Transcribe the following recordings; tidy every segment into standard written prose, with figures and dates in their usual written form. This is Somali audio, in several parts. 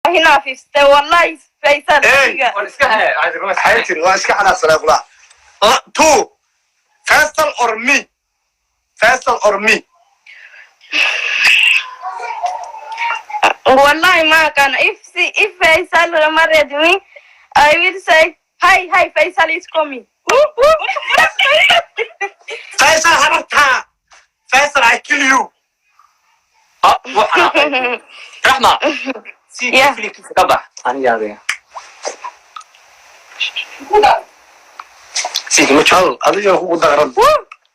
هنا في والله فيصل. ايه حياتي واسكا على صلاة تو فيصل اور مي فيصل اور مي. والله ما كان if فيصل married me I will say hi فيصل is coming. فيصل حبرتها فيصل I kill you. رحمة سيدي فيك كبح أنا جاري سيدي ما تشال هذا جو هو دغرن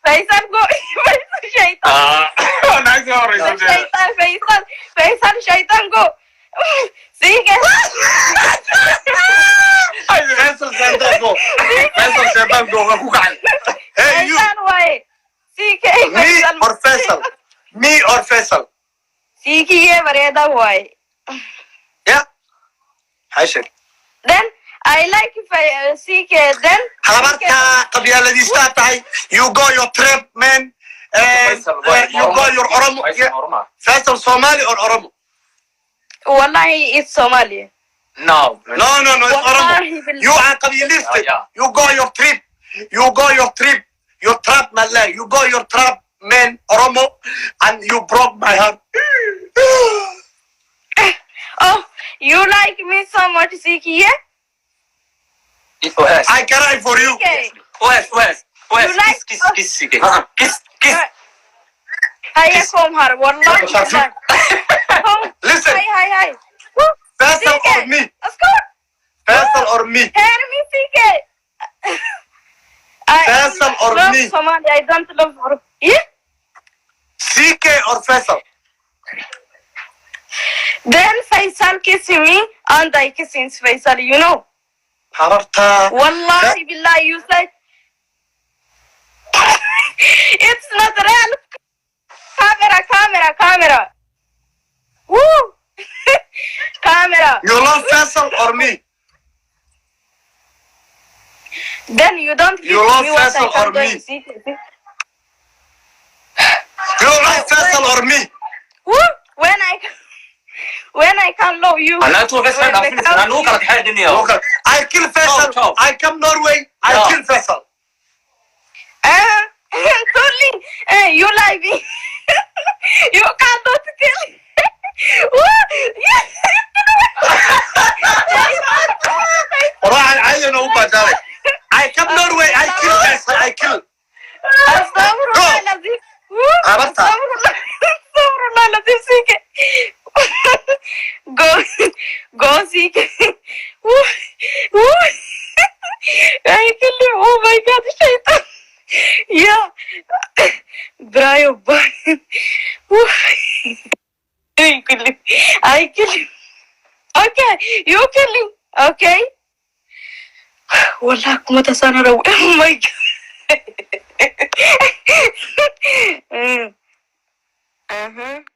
فيصل فيصل شيطان. أنا جاري شيطان فيصل شيطان جو سيكي. فيصل شيطان جو فيصل شيطان جو أخوك عن. Hey you. شيطان واي سيكي. Me or فيصل me or فيصل. سيكي ये बरेदा واي. Yeah. حاشر. Then I like CK. Then حضرتها قبل الذي استطاعي you go your trip man. You go your Oromo. فيصل صومالي or Oromo. والله it's Somali. No it's Oromo. You are قبيليستي. You go your trip. You trap Malay. You go your trap man Oromo and you broke my heart. Oh, you like me so much, Siki? I cry for you. Kiss. هيا قوم هار والله. Listen. هاي. Faisal or me? اسكت. Faisal or me? Hear me, Siki. Faisal or me? Somali, I don't love her. Yeah? CK or Faisal? Then Faisal kiss me and I kiss Faisal, you know. حررتها. Wallahi billah, you say it's not real. Camera. Woo! Camera. You love Faisal or me? Then you don't give You love me what Faisal I can or do. me? See? You love Faisal or me? Woo! When I can love you. أنا أتوقع بس أنا أفلس أنا نوكل الحياة الدنيا. I kill Faisal. I come Norway. I kill Faisal. Totally. You like me. You cannot kill. راح العين وبدالك. I come Norway. I kill Faisal. I kill. أستغفر الله العظيم. أستغفر الله العظيم سيكي. Go سيكي. I kill you. Oh my God, شيطان. Yeah. Brayo, boy. I kill him. Okay, you kill him. Okay. والله كم تسانا رو. Oh my God.